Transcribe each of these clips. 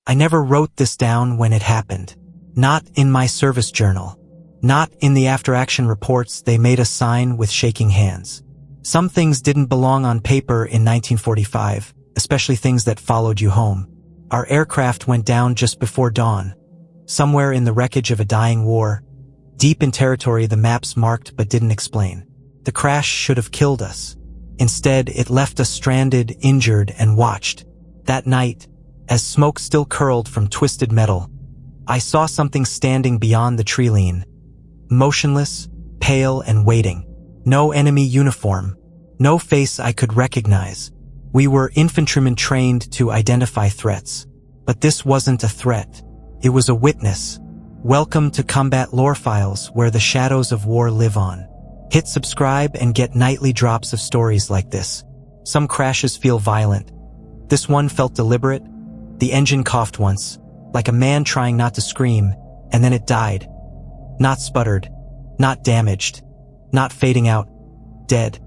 I never wrote this down when it happened. Not in my service journal. Not in the after-action reports they made us sign with shaking hands. Some things didn't belong on paper in 1945, especially things that followed you home. Our aircraft went down just before dawn, somewhere in the wreckage of a dying war, deep in territory the maps marked but didn't explain. The crash should have killed us. Instead, it left us stranded, injured, and watched. That night, as smoke still curled from twisted metal, I saw something standing beyond the tree line. Motionless, pale, and waiting. No enemy uniform. No face I could recognize. We were infantrymen trained to identify threats. But this wasn't a threat. It was a witness. Welcome to Combat Lore Files, where the shadows of war live on. Hit subscribe and get nightly drops of stories like this. Some crashes feel violent. This one felt deliberate. The engine coughed once, like a man trying not to scream, and then it died. Not sputtered, not damaged, not fading out, dead.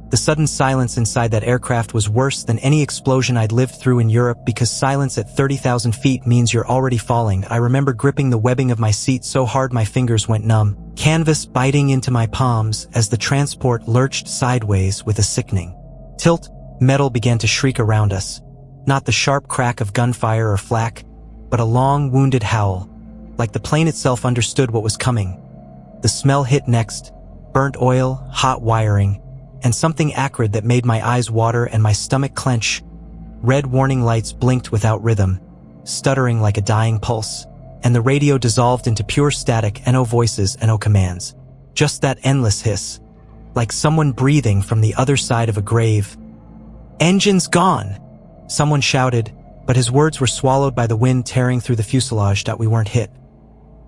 The sudden silence inside that aircraft was worse than any explosion I'd lived through in Europe, because silence at 30,000 feet means you're already falling. I remember gripping the webbing of my seat so hard my fingers went numb, canvas biting into my palms as the transport lurched sideways with a sickening tilt. Metal began to shriek around us. Not the sharp crack of gunfire or flak, but a long, wounded howl, like the plane itself understood what was coming. The smell hit next, burnt oil, hot wiring, and something acrid that made my eyes water and my stomach clench. Red warning lights blinked without rhythm, stuttering like a dying pulse, and the radio dissolved into pure static, no voices, no commands. Just that endless hiss, like someone breathing from the other side of a grave. "Engine's gone!" Someone shouted, but his words were swallowed by the wind tearing through the fuselage. We weren't hit.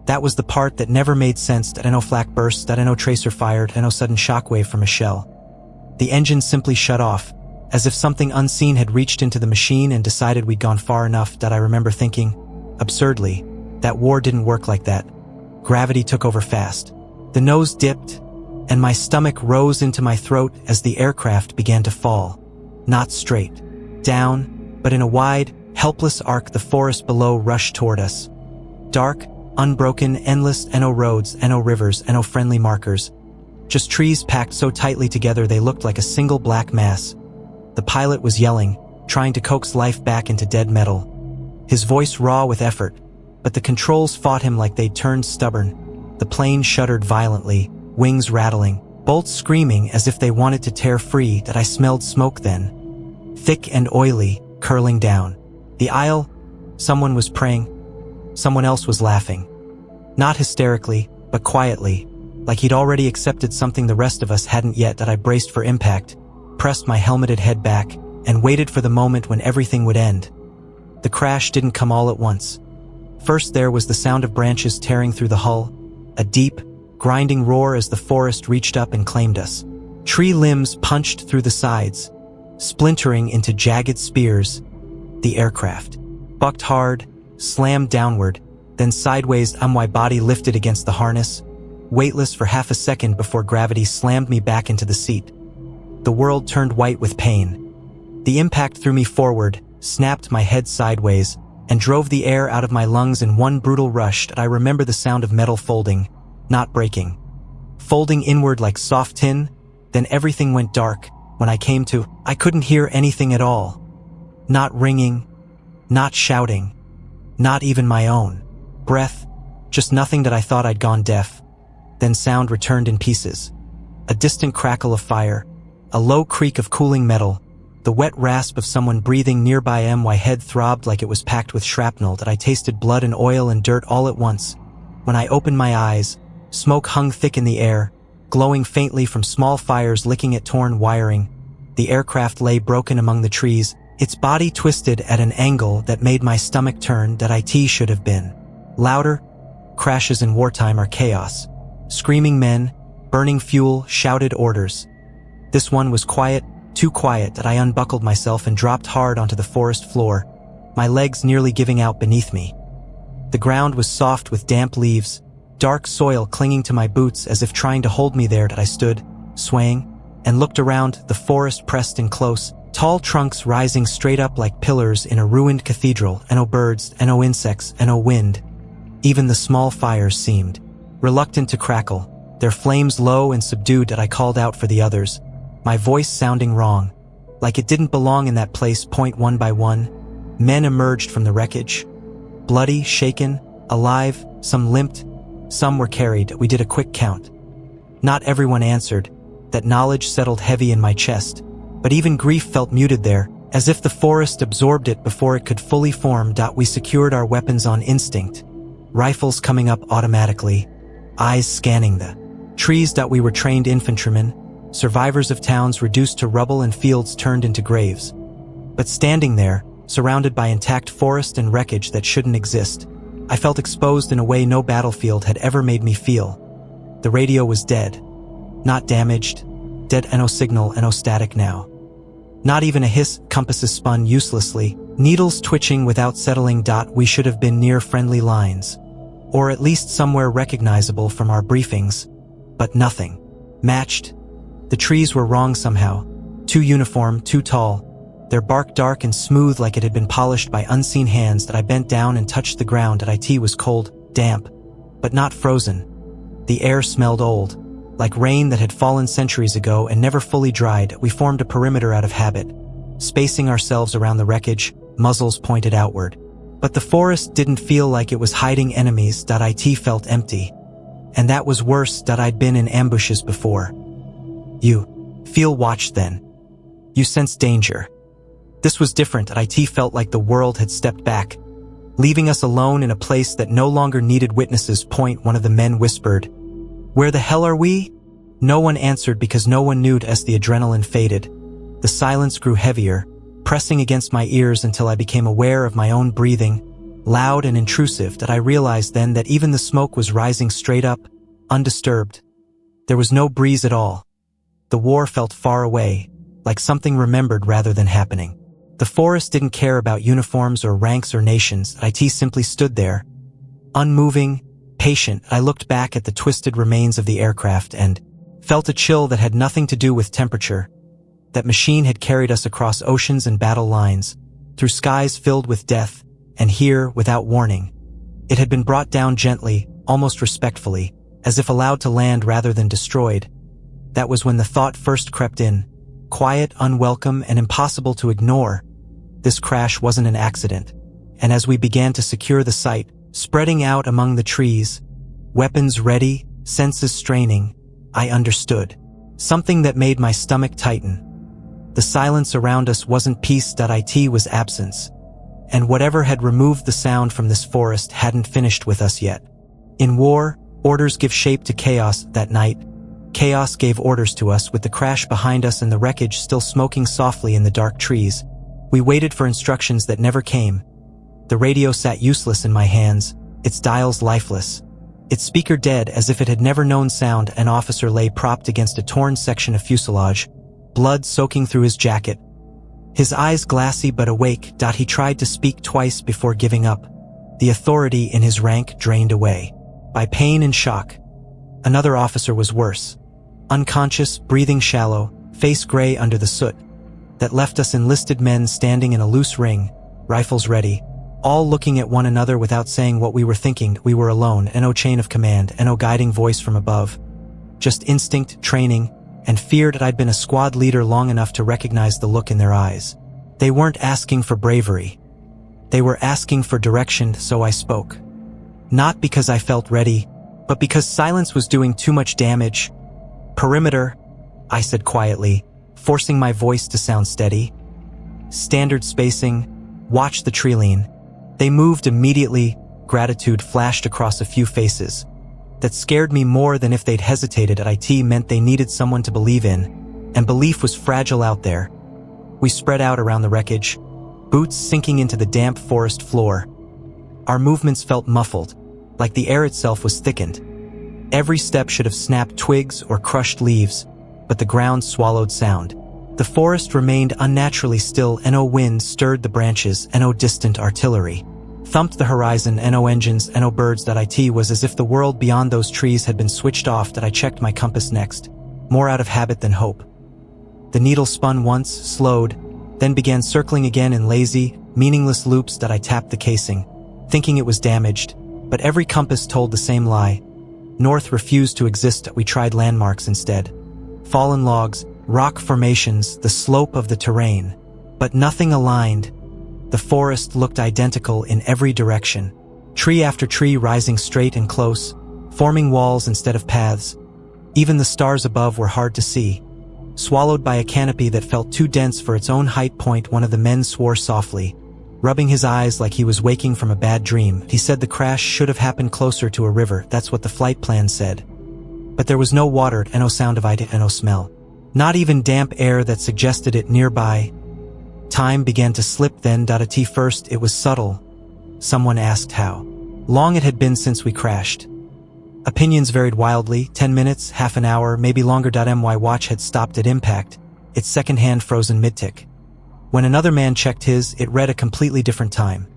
That was the part that never made sense. No flak burst, no tracer fired, no sudden shockwave from a shell. The engine simply shut off, as if something unseen had reached into the machine and decided we'd gone far enough. I remember thinking, absurdly, that war didn't work like that. Gravity took over fast. The nose dipped, and my stomach rose into my throat as the aircraft began to fall. Not straight down, but in a wide, helpless arc. The forest below rushed toward us. Dark, unbroken, endless, no roads, no rivers, no friendly markers. Just trees packed so tightly together they looked like a single black mass. The pilot was yelling, trying to coax life back into dead metal. His voice raw with effort, but the controls fought him like they'd turned stubborn. The plane shuddered violently, wings rattling, bolts screaming as if they wanted to tear free. I smelled smoke then. Thick and oily, curling down. The aisle, someone was praying. Someone else was laughing. Not hysterically, but quietly, like he'd already accepted something the rest of us hadn't yet. I braced for impact, pressed my helmeted head back, and waited for the moment when everything would end. The crash didn't come all at once. First there was the sound of branches tearing through the hull, a deep, grinding roar as the forest reached up and claimed us. Tree limbs punched through the sides, splintering into jagged spears. The aircraft bucked hard, slammed downward, then sideways. My body lifted against the harness, weightless for half a second before gravity slammed me back into the seat. The world turned white with pain. The impact threw me forward, snapped my head sideways, and drove the air out of my lungs in one brutal rush. I remember the sound of metal folding, not breaking. Folding inward like soft tin, then everything went dark. When I came to, I couldn't hear anything at all. Not ringing, not shouting, not even my own breath, just nothing. That I thought I'd gone deaf. Then sound returned in pieces. A distant crackle of fire, a low creak of cooling metal, the wet rasp of someone breathing nearby. My head throbbed like it was packed with shrapnel. That I tasted blood and oil and dirt all at once. When I opened my eyes, smoke hung thick in the air, glowing faintly from small fires licking at torn wiring. The aircraft lay broken among the trees, its body twisted at an angle that made my stomach turn. That it should have been louder. Crashes in wartime are chaos. Screaming men, burning fuel, shouted orders. This one was quiet, too quiet. That I unbuckled myself and dropped hard onto the forest floor, my legs nearly giving out beneath me. The ground was soft with damp leaves, dark soil clinging to my boots as if trying to hold me there. That I stood, swaying, and looked around. The forest pressed in close, Tall trunks rising straight up like pillars in a ruined cathedral, and no birds, and no insects, and no wind. Even the small fires seemed reluctant to crackle, their flames low and subdued that I called out for the others, my voice sounding wrong, like it didn't belong in that place. One by one, men emerged from the wreckage, bloody, shaken, alive, some limped, some were carried. We did a quick count. Not everyone answered. That knowledge settled heavy in my chest, but even grief felt muted there, as if the forest absorbed it before it could fully form. We secured our weapons on instinct, rifles coming up automatically, eyes scanning the trees. We were trained infantrymen, survivors of towns reduced to rubble and fields turned into graves. But standing there, surrounded by intact forest and wreckage that shouldn't exist, I felt exposed in a way no battlefield had ever made me feel. The radio was dead. Not damaged, dead, no signal, no static now. Not even a hiss. Compasses spun uselessly, needles twitching without settling. We should have been near friendly lines, or at least somewhere recognizable from our briefings, but nothing matched. The trees were wrong somehow, too uniform, too tall, their bark dark and smooth like it had been polished by unseen hands. I bent down and touched the ground. It was cold, damp, but not frozen. The air smelled old, like rain that had fallen centuries ago and never fully dried. We formed a perimeter out of habit, spacing ourselves around the wreckage, muzzles pointed outward. But the forest didn't feel like it was hiding enemies. It felt empty. And that was worse. I'd been in ambushes before. You feel watched then. You sense danger. This was different. It felt like the world had stepped back, leaving us alone in a place that no longer needed witnesses. One of the men whispered, "Where the hell are we?" No one answered because no one knew. As the adrenaline faded, the silence grew heavier, pressing against my ears until I became aware of my own breathing, loud and intrusive. I realized then that even the smoke was rising straight up, undisturbed. There was no breeze at all. The war felt far away, like something remembered rather than happening. The forest didn't care about uniforms or ranks or nations. It simply stood there, unmoving, patient. I looked back at the twisted remains of the aircraft and felt a chill that had nothing to do with temperature. That machine had carried us across oceans and battle lines, through skies filled with death, and here, without warning, it had been brought down gently, almost respectfully, as if allowed to land rather than destroyed. That was when the thought first crept in, quiet, unwelcome, and impossible to ignore. This crash wasn't an accident. And as we began to secure the site, spreading out among the trees, weapons ready, senses straining, I understood. Something that made my stomach tighten. The silence around us wasn't peace. It was absence. And whatever had removed the sound from this forest hadn't finished with us yet. In war, orders give shape to chaos. That night, chaos gave orders to us. With the crash behind us and the wreckage still smoking softly in the dark trees, we waited for instructions that never came. The radio sat useless in my hands, its dials lifeless, its speaker dead as if it had never known sound. An officer lay propped against a torn section of fuselage, blood soaking through his jacket. His eyes glassy but awake. He tried to speak twice before giving up, the authority in his rank drained away by pain and shock. Another officer was worse, unconscious, breathing shallow, face gray under the soot. That left us enlisted men standing in a loose ring, rifles ready, all looking at one another without saying what we were thinking. We were alone, no chain of command, no guiding voice from above. Just instinct, training, and fear. I'd been a squad leader long enough to recognize the look in their eyes. They weren't asking for bravery. They were asking for direction, so I spoke. Not because I felt ready, but because silence was doing too much damage. "Perimeter," I said quietly, forcing my voice to sound steady. "Standard spacing, watch the tree line." They moved immediately. Gratitude flashed across a few faces. That scared me more than if they'd hesitated. It meant they needed someone to believe in, and belief was fragile out there. We spread out around the wreckage, boots sinking into the damp forest floor. Our movements felt muffled, like the air itself was thickened. Every step should have snapped twigs or crushed leaves, but the ground swallowed sound. The forest remained unnaturally still. No wind stirred the branches. No distant artillery thumped the horizon. No engines. No birds. It was as if the world beyond those trees had been switched off. I checked my compass next, more out of habit than hope. The needle spun once, slowed, then began circling again in lazy, meaningless loops that I tapped the casing, thinking it was damaged, but every compass told the same lie. North refused to exist. We tried landmarks instead. Fallen logs, rock formations, the slope of the terrain. But nothing aligned. The forest looked identical in every direction. Tree after tree rising straight and close, forming walls instead of paths. Even the stars above were hard to see. Swallowed by a canopy that felt too dense for its own height point, one of the men swore softly, rubbing his eyes like he was waking from a bad dream. He said the crash should have happened closer to a river. That's what the flight plan said. But there was no water, and no sound of it, and no smell. Not even damp air that suggested it nearby. Time began to slip then. At first it was subtle. Someone asked how long it had been since we crashed. Opinions varied wildly, 10 minutes, half an hour, maybe longer. My watch had stopped at impact, its second-hand frozen mid-tick. When another man checked his, it read a completely different time.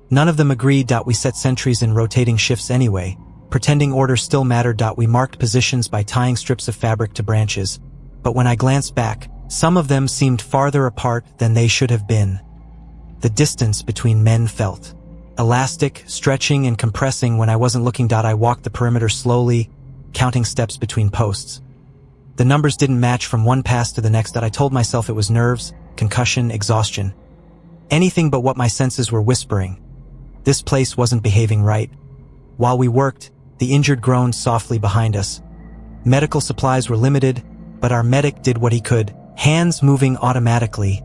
None of them agreed. We set sentries in rotating shifts anyway, pretending order still mattered. We marked positions by tying strips of fabric to branches, but when I glanced back, some of them seemed farther apart than they should have been. The distance between men felt elastic, stretching and compressing when I wasn't looking. I walked the perimeter slowly, counting steps between posts. The numbers didn't match from one pass to the next. I told myself it was nerves, concussion, exhaustion. Anything but what my senses were whispering. This place wasn't behaving right. While we worked, the injured groaned softly behind us. Medical supplies were limited, but our medic did what he could, hands moving automatically,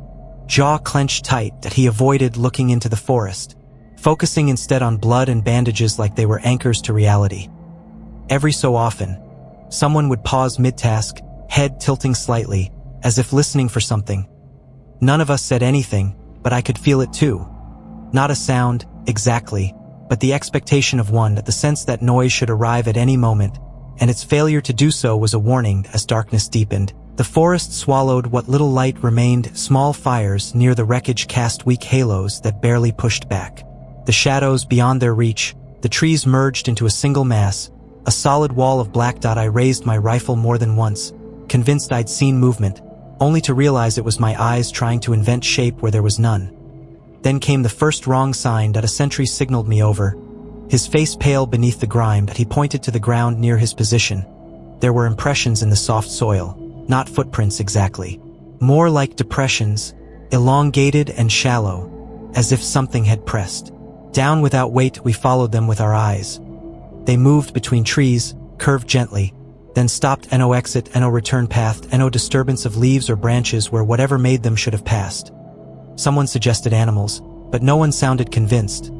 jaw clenched tight that he avoided looking into the forest, focusing instead on blood and bandages like they were anchors to reality. Every so often, someone would pause mid-task, head tilting slightly, as if listening for something. None of us said anything, but I could feel it too. Not a sound, exactly, but the expectation of one, the sense that noise should arrive at any moment, and its failure to do so was a warning. As darkness deepened, the forest swallowed what little light remained. Small fires near the wreckage cast weak halos that barely pushed back. The shadows beyond their reach, the trees merged into a single mass, a solid wall of black. I raised my rifle more than once, convinced I'd seen movement, only to realize it was my eyes trying to invent shape where there was none. Then came the first wrong sign. A sentry signaled me over. His face pale beneath the grime, he pointed to the ground near his position. There were impressions in the soft soil, not footprints exactly. More like depressions, elongated and shallow, as if something had pressed down without weight. We followed them with our eyes. They moved between trees, curved gently, then stopped. No exit, no return path, no disturbance of leaves or branches where whatever made them should have passed. Someone suggested animals, but no one sounded convinced.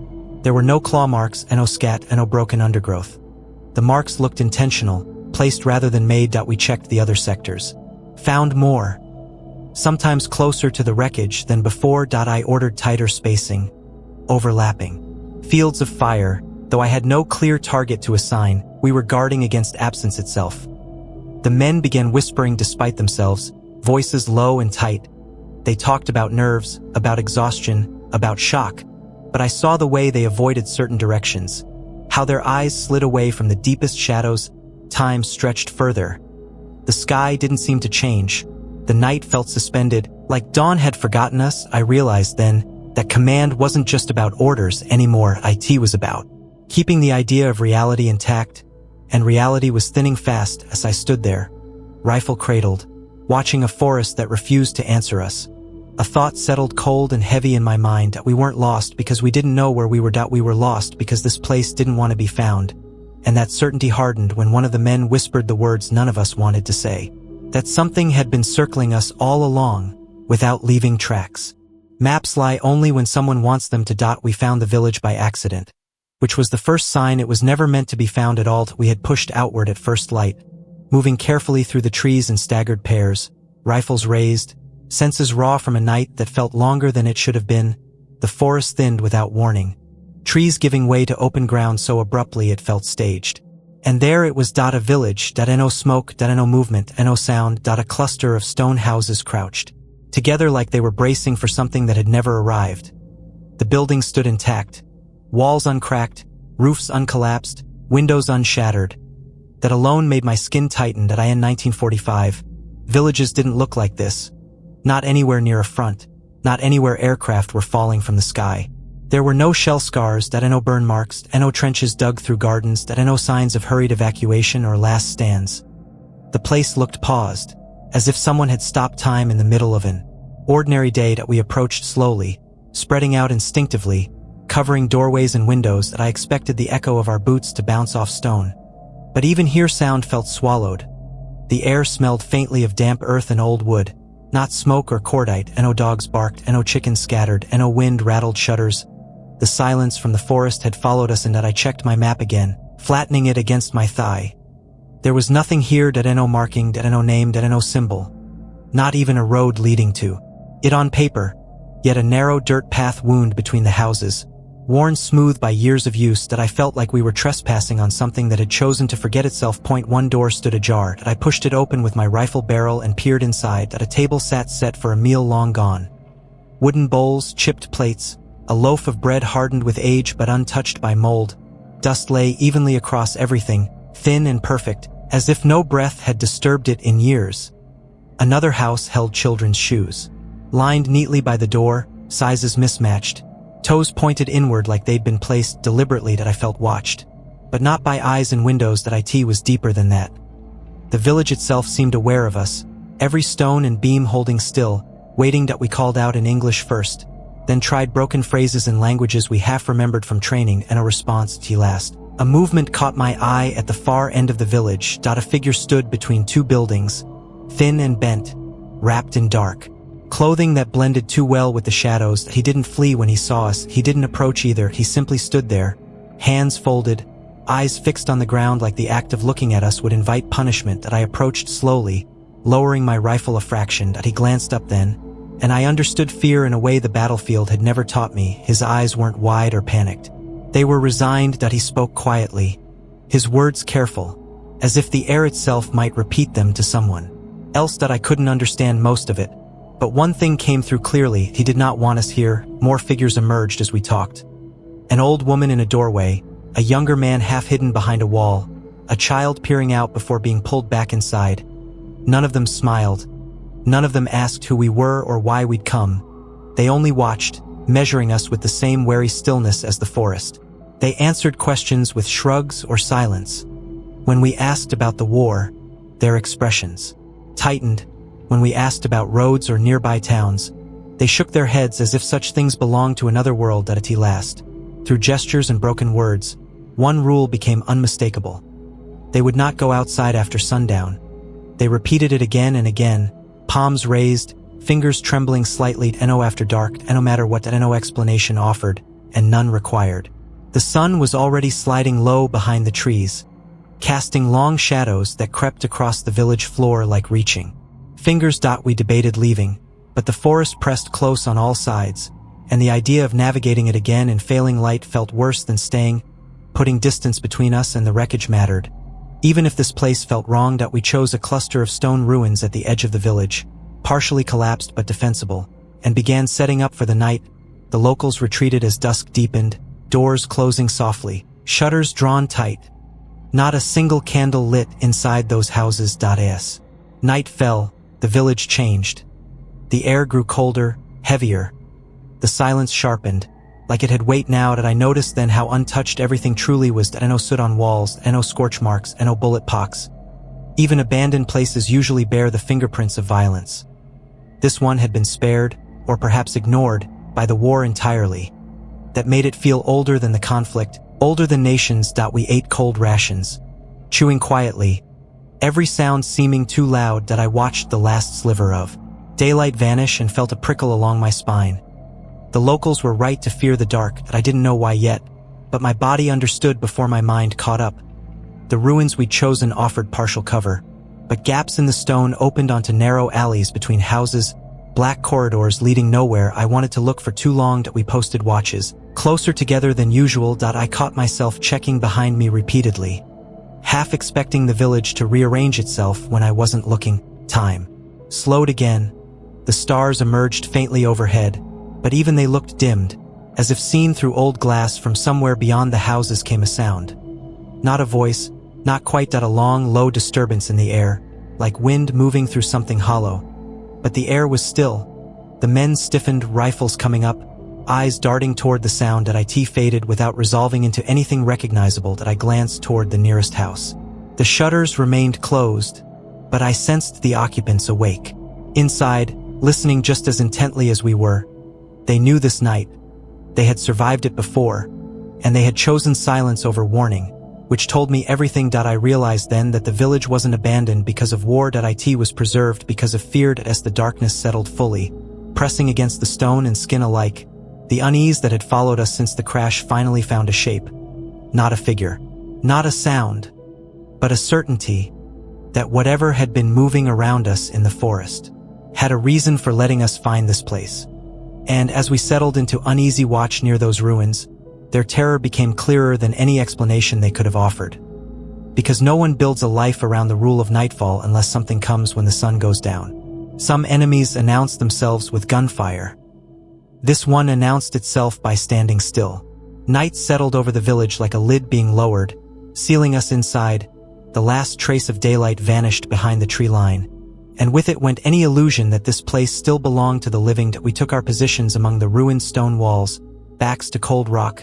There were no claw marks, no scat, no broken undergrowth. The marks looked intentional, placed rather than made. We checked the other sectors. Found more. Sometimes closer to the wreckage than before. I ordered tighter spacing. Overlapping. Fields of fire, though I had no clear target to assign. We were guarding against absence itself. The men began whispering despite themselves, voices low and tight. They talked about nerves, about exhaustion, about shock, but I saw the way they avoided certain directions, how their eyes slid away from the deepest shadows. Time stretched further. The sky didn't seem to change. The night felt suspended, like dawn had forgotten us. I realized then that command wasn't just about orders anymore. IT was about keeping the idea of reality intact, and reality was thinning fast as I stood there, rifle cradled, watching a forest that refused to answer us. A thought settled cold and heavy in my mind that we weren't lost because we didn't know where we were. We were lost because this place didn't want to be found. And that certainty hardened when one of the men whispered the words none of us wanted to say. That something had been circling us all along, without leaving tracks. Maps lie only when someone wants them to. We found the village by accident, which was the first sign it was never meant to be found at all. We had pushed outward at first light, moving carefully through the trees in staggered pairs, rifles raised, senses raw from a night that felt longer than it should have been. The forest thinned without warning, trees giving way to open ground so abruptly it felt staged. And there it was. A village. No smoke. No movement. No sound. A cluster of stone houses crouched together like they were bracing for something that had never arrived. The buildings stood intact, walls uncracked, roofs uncollapsed, windows unshattered. That alone made my skin tighten. In 1945, villages didn't look like this. Not anywhere near a front. not anywhere aircraft were falling from the sky. There were no shell scars, no burn marks, no trenches dug through gardens, no signs of hurried evacuation or last stands. The place looked paused, as if someone had stopped time in the middle of an ordinary day that we approached slowly, spreading out instinctively, covering doorways and windows that I expected the echo of our boots to bounce off stone. But even here sound felt swallowed. The air smelled faintly of damp earth and old wood, not smoke or cordite, no dogs barked, no chickens scattered, no wind rattled shutters. The silence from the forest had followed us, and that I checked my map again, flattening it against my thigh. There was nothing here, no marking, no name, no symbol. Not even a road leading to it on paper, yet a narrow dirt path wound between the houses, worn smooth by years of use, that I felt like we were trespassing on something that had chosen to forget itself. One door stood ajar, that I pushed it open with my rifle barrel and peered inside. That a table sat set for a meal long gone. Wooden bowls, chipped plates, a loaf of bread hardened with age but untouched by mold. Dust lay evenly across everything, thin and perfect, as if no breath had disturbed it in years. Another house held children's shoes, lined neatly by the door, sizes mismatched, toes pointed inward like they'd been placed deliberately. That I felt watched, but not by eyes and windows. That it was deeper than that. The village itself seemed aware of us, every stone and beam holding still, waiting. That we called out in English first, then tried broken phrases in languages we half remembered from training, and a response to last. A movement caught my eye at the far end of the village. A figure stood between two buildings, thin and bent, wrapped in dark clothing that blended too well with the shadows. He didn't flee when he saw us, he didn't approach either, he simply stood there, hands folded, eyes fixed on the ground, like the act of looking at us would invite punishment. That I approached slowly, lowering my rifle a fraction. That he glanced up then, and I understood fear in a way the battlefield had never taught me. His eyes weren't wide or panicked. They were resigned. That he spoke quietly, his words careful, as if the air itself might repeat them to someone else. That I couldn't understand most of it, but one thing came through clearly: he did not want us here. More figures emerged as we talked. An old woman in a doorway, a younger man half hidden behind a wall, a child peering out before being pulled back inside. None of them smiled. None of them asked who we were or why we'd come. They only watched, measuring us with the same wary stillness as the forest. They answered questions with shrugs or silence. When we asked about the war, their expressions tightened. When we asked about roads or nearby towns, they shook their heads as if such things belonged to another world. That at last, through gestures and broken words, one rule became unmistakable. They would not go outside after sundown. They repeated it again and again, palms raised, fingers trembling slightly. No after dark, no matter what. No explanation offered, and none required. The sun was already sliding low behind the trees, casting long shadows that crept across the village floor like reaching fingers. We debated leaving, but the forest pressed close on all sides, and the idea of navigating it again in failing light felt worse than staying. Putting distance between us and the wreckage mattered. Even if this place felt wrong. We chose a cluster of stone ruins at the edge of the village, partially collapsed but defensible, and began setting up for the night. The locals retreated as dusk deepened, doors closing softly, shutters drawn tight. Not a single candle lit inside those houses. As night fell, the village changed. The air grew colder, heavier. The silence sharpened, like it had weight now. That I noticed then how untouched everything truly was. No soot on walls, no scorch marks, no bullet pocks. Even abandoned places usually bear the fingerprints of violence. This one had been spared, or perhaps ignored, by the war entirely. That made it feel older than the conflict, older than nations. We ate cold rations, chewing quietly, every sound seeming too loud. That I watched the last sliver of daylight vanish and felt a prickle along my spine. The locals were right to fear the dark. That I didn't know why yet, but my body understood before my mind caught up. The ruins we'd chosen offered partial cover, but gaps in the stone opened onto narrow alleys between houses, black corridors leading nowhere. I wanted to look for too long. We posted watches, closer together than usual. I caught myself checking behind me repeatedly, half expecting the village to rearrange itself when I wasn't looking. Time slowed again. The stars emerged faintly overhead, but even they looked dimmed, as if seen through old glass. From somewhere beyond the houses came a sound. Not a voice, not quite. A long, low disturbance in the air, like wind moving through something hollow. But the air was still, The men stiffened, rifles coming up, eyes darting toward the sound. It faded without resolving into anything recognizable. I glanced toward the nearest house. The shutters remained closed, but I sensed the occupants awake. Inside, listening just as intently as we were. They knew this night. They had survived it before, and they had chosen silence over warning, which told me everything. I realized then that the village wasn't abandoned because of war. It was preserved because of fear. As the darkness settled fully, pressing against the stone and skin alike, the unease that had followed us since the crash finally found a shape. Not a figure, not a sound, but a certainty that whatever had been moving around us in the forest had a reason for letting us find this place. And as we settled into uneasy watch near those ruins, their terror became clearer than any explanation they could have offered. Because no one builds a life around the rule of nightfall unless something comes when the sun goes down. Some enemies announce themselves with gunfire. This one announced itself by standing still. Night settled over the village like a lid being lowered, sealing us inside. The last trace of daylight vanished behind the tree line, and with it went any illusion that this place still belonged to the living. We took our positions among the ruined stone walls, backs to cold rock,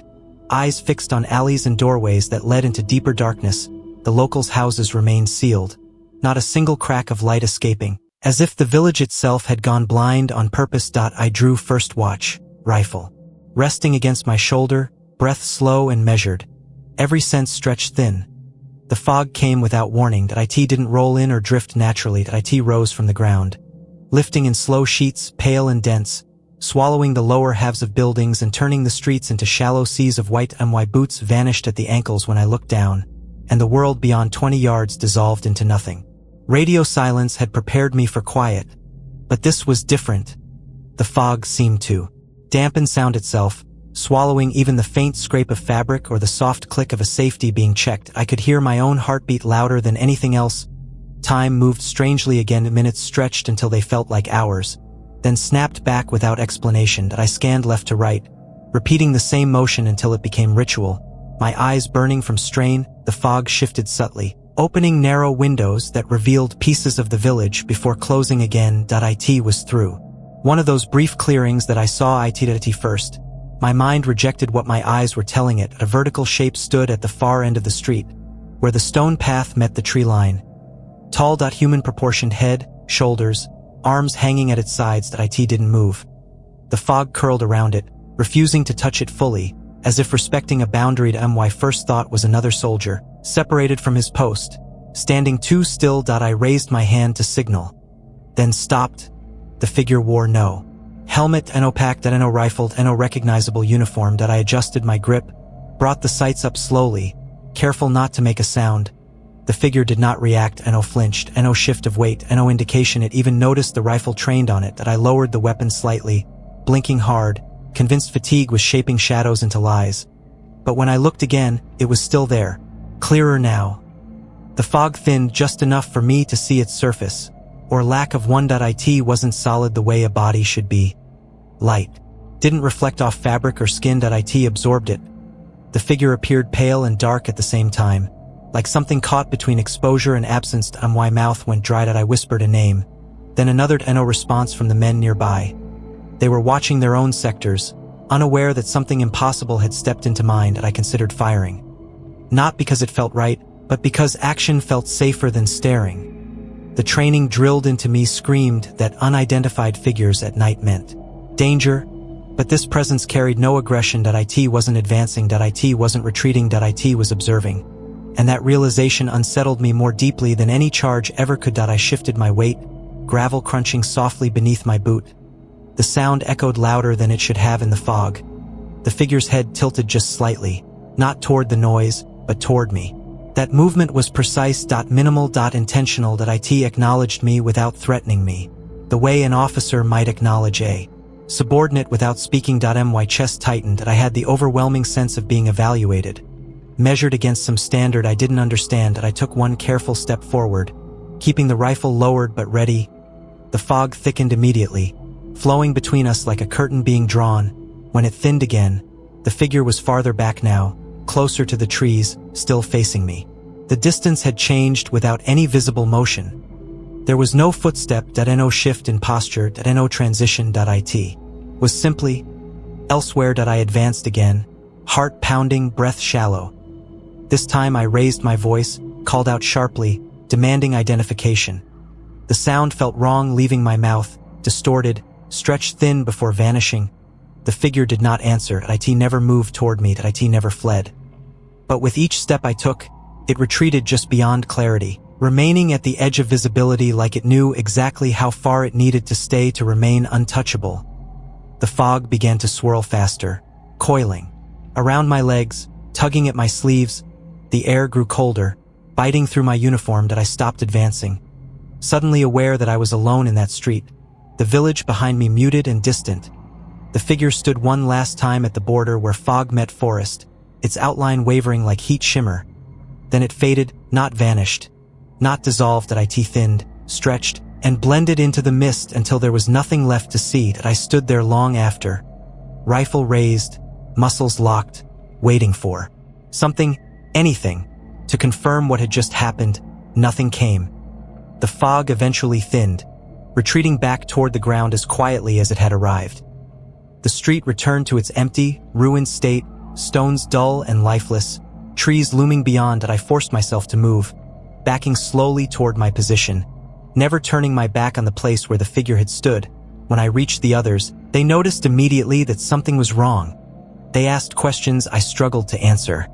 eyes fixed on alleys and doorways that led into deeper darkness. The locals' houses remained sealed, not a single crack of light escaping, as if the village itself had gone blind on purpose. I drew first watch, rifle resting against my shoulder, breath slow and measured, every sense stretched thin. The fog came without warning. It didn't roll in or drift naturally. It rose from the ground, lifting in slow sheets, pale and dense, swallowing the lower halves of buildings and turning the streets into shallow seas of white. My boots vanished at the ankles when I looked down, and the world beyond 20 yards dissolved into nothing. Radio silence had prepared me for quiet, but this was different. The fog seemed to dampen sound itself, swallowing even the faint scrape of fabric or the soft click of a safety being checked. I could hear my own heartbeat louder than anything else. Time moved strangely again. Minutes stretched until they felt like hours, then snapped back without explanation. I scanned left to right, repeating the same motion until it became ritual. My eyes burning from strain, the fog shifted subtly, opening narrow windows that revealed pieces of the village before closing again. It was through one of those brief clearings that I saw it first. My mind rejected what my eyes were telling it. A vertical shape stood at the far end of the street, where the stone path met the tree line. Tall, human-proportioned head, shoulders, arms hanging at its sides. It didn't move. The fog curled around it, refusing to touch it fully, as if respecting a boundary. My first thought was another soldier, separated from his post, standing too still. I raised my hand to signal, then stopped. The figure wore no helmet, no pack, no rifled, no recognizable uniform. I adjusted my grip, brought the sights up slowly, careful not to make a sound. The figure did not react, no flinched, no shift of weight, no indication it even noticed the rifle trained on it. I lowered the weapon slightly, blinking hard, convinced fatigue was shaping shadows into lies. But when I looked again, it was still there, clearer now. The fog thinned just enough for me to see its surface, or lack of one. It wasn't solid the way a body should be. Light didn't reflect off fabric or skin. It absorbed it. The figure appeared pale and dark at the same time, like something caught between exposure and absence. My mouth went dry. I whispered a name, then another. No response from the men nearby. They were watching their own sectors, unaware that something impossible had stepped into mine. I considered firing, not because it felt right, but because action felt safer than staring. The training drilled into me screamed that unidentified figures at night meant danger, but this presence carried no aggression. It wasn't advancing. It wasn't retreating. It was observing. And that realization unsettled me more deeply than any charge ever could. I shifted my weight, gravel crunching softly beneath my boot. The sound echoed louder than it should have in the fog. The figure's head tilted just slightly, not toward the noise, but toward me. That movement was precise, minimal, intentional. It acknowledged me without threatening me, the way an officer might acknowledge a subordinate without speaking. My chest tightened. I had the overwhelming sense of being evaluated, measured against some standard I didn't understand. I took one careful step forward, keeping the rifle lowered but ready. The fog thickened immediately, flowing between us like a curtain being drawn. When it thinned again, the figure was farther back now, closer to the trees, still facing me. The distance had changed without any visible motion. There was no footstep, no shift in posture, no transition. It was simply elsewhere. I advanced again, heart pounding, breath shallow. This time I raised my voice, called out sharply, demanding identification. The sound felt wrong, leaving my mouth, distorted, stretched thin before vanishing. The figure did not answer. It never moved toward me. It never fled. But with each step I took, it retreated just beyond clarity, remaining at the edge of visibility like it knew exactly how far it needed to stay to remain untouchable. The fog began to swirl faster, coiling around my legs, tugging at my sleeves. The air grew colder, biting through my uniform. I stopped advancing, suddenly aware that I was alone in that street, the village behind me muted and distant. The figure stood one last time at the border where fog met forest, its outline wavering like heat shimmer. Then it faded, not vanished, not dissolved. It thinned, stretched, and blended into the mist until there was nothing left to see. I stood there long after, rifle raised, muscles locked, waiting for something, anything, to confirm what had just happened. Nothing came. The fog eventually thinned, retreating back toward the ground as quietly as it had arrived. The street returned to its empty, ruined state, stones dull and lifeless, trees looming beyond. I forced myself to move, backing slowly toward my position, never turning my back on the place where the figure had stood. When I reached the others, they noticed immediately that something was wrong. They asked questions I struggled to answer.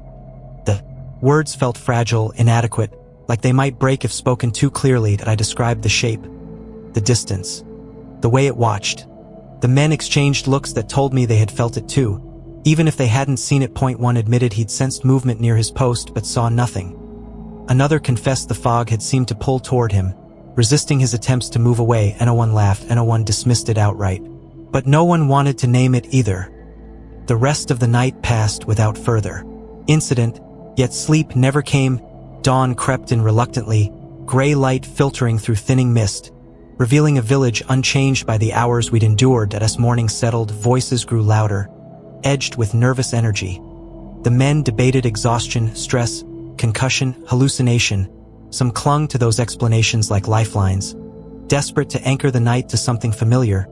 The words felt fragile, inadequate, like they might break if spoken too clearly. I described the shape, the distance, the way it watched. The men exchanged looks that told me they had felt it too, even if they hadn't seen it. One admitted he'd sensed movement near his post but saw nothing. Another confessed the fog had seemed to pull toward him, resisting his attempts to move away. No one laughed, no one dismissed it outright. But no one wanted to name it either. The rest of the night passed without further incident, yet sleep never came. Dawn crept in reluctantly, gray light filtering through thinning mist, revealing a village unchanged by the hours we'd endured. As morning settled, voices grew louder, edged with nervous energy. The men debated exhaustion, stress, concussion, hallucination. Some clung to those explanations like lifelines, desperate to anchor the night to something familiar.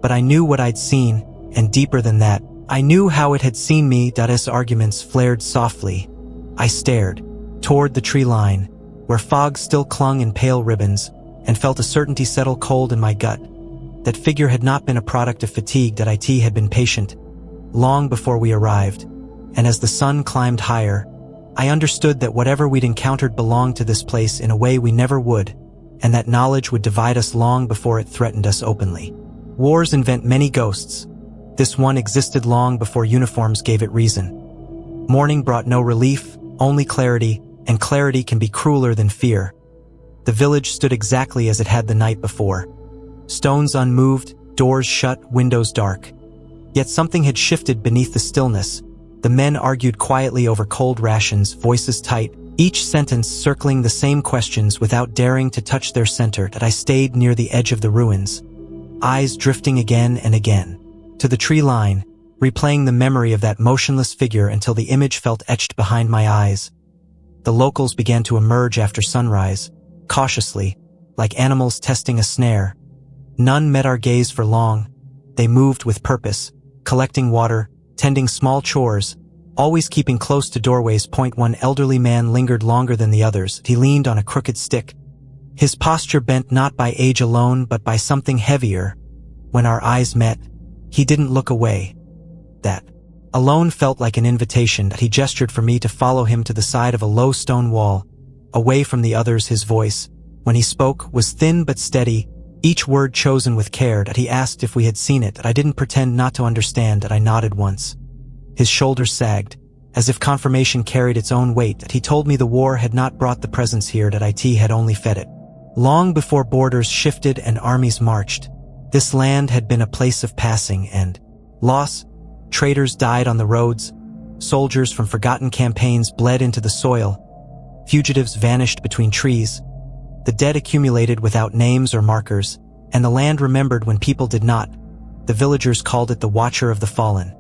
But I knew what I'd seen, and deeper than that, I knew how it had seen me. As arguments flared softly, I stared toward the tree line, where fog still clung in pale ribbons, and felt a certainty settle cold in my gut. That figure had not been a product of fatigue. It had been patient, long before we arrived. And as the sun climbed higher, I understood that whatever we'd encountered belonged to this place in a way we never would, and that knowledge would divide us long before it threatened us openly. Wars invent many ghosts. This one existed long before uniforms gave it reason. Morning brought no relief, only clarity, and clarity can be crueler than fear. The village stood exactly as it had the night before. Stones unmoved, doors shut, windows dark. Yet something had shifted beneath the stillness. The men argued quietly over cold rations, voices tight, each sentence circling the same questions without daring to touch their center. I stayed near the edge of the ruins, eyes drifting again and again to the tree line, replaying the memory of that motionless figure until the image felt etched behind my eyes. The locals began to emerge after sunrise, cautiously, like animals testing a snare. None met our gaze for long. They moved with purpose, collecting water, tending small chores, always keeping close to doorways. One elderly man lingered longer than the others. He leaned on a crooked stick, his posture bent not by age alone but by something heavier. When our eyes met, he didn't look away. That alone felt like an invitation. He gestured for me to follow him to the side of a low stone wall, away from the others. His voice, when he spoke, was thin but steady, each word chosen with care. He asked if we had seen it. I didn't pretend not to understand. I nodded once. His shoulders sagged, as if confirmation carried its own weight. He told me the war had not brought the presence here. It had only fed it. Long before borders shifted and armies marched, this land had been a place of passing and loss. Traitors died on the roads. Soldiers from forgotten campaigns bled into the soil. Fugitives vanished between trees. The dead accumulated without names or markers, and the land remembered when people did not. The villagers called it the Watcher of the Fallen.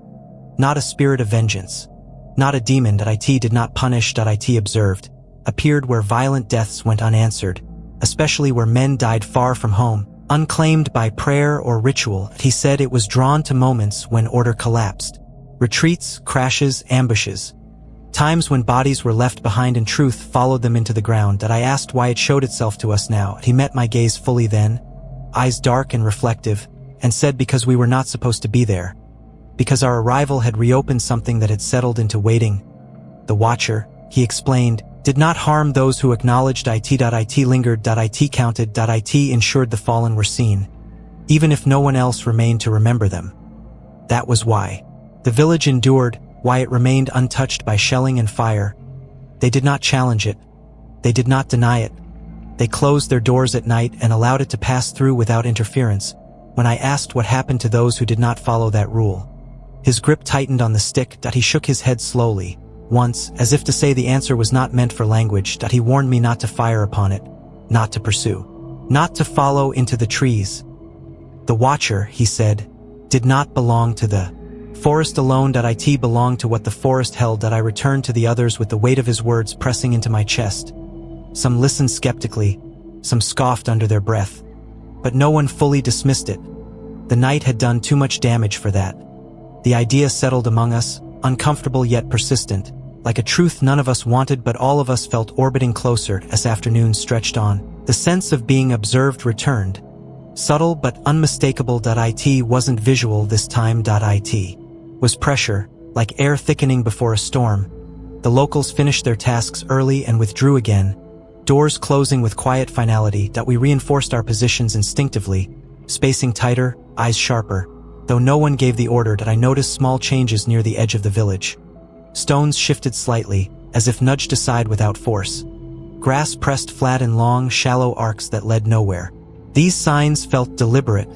Not a spirit of vengeance. Not a demon. It did not punish. It observed, appeared where violent deaths went unanswered, especially where men died far from home, unclaimed by prayer or ritual. He said it was drawn to moments when order collapsed. Retreats, crashes, ambushes. Times when bodies were left behind and truth followed them into the ground. That I asked why it showed itself to us now. He met my gaze fully then, eyes dark and reflective, and said because we were not supposed to be there. Because our arrival had reopened something that had settled into waiting. The Watcher, he explained, did not harm those who acknowledged it lingered it counted it ensured the fallen were seen, even if no one else remained to remember them. That was why. The village endured, why it remained untouched by shelling and fire. They did not challenge it. They did not deny it. They closed their doors at night and allowed it to pass through without interference. When I asked what happened to those who did not follow that rule, his grip tightened on the stick. He shook his head slowly. Once, as if to say the answer was not meant for language, he warned me not to fire upon it, not to pursue, not to follow into the trees. The Watcher, he said, did not belong to the forest alone. It belonged to what the forest held. I returned to the others with the weight of his words pressing into my chest. Some listened skeptically, some scoffed under their breath, but no one fully dismissed it. The night had done too much damage for that. The idea settled among us, uncomfortable yet persistent, like a truth none of us wanted but all of us felt orbiting closer as afternoon stretched on. The sense of being observed returned. Subtle but unmistakable. It wasn't visual this time. It was pressure, like air thickening before a storm. The locals finished their tasks early and withdrew again, doors closing with quiet finality. We reinforced our positions instinctively, spacing tighter, eyes sharper. Though no one gave the order, I noticed small changes near the edge of the village. Stones shifted slightly, as if nudged aside without force. Grass pressed flat in long, shallow arcs that led nowhere. These signs felt deliberate,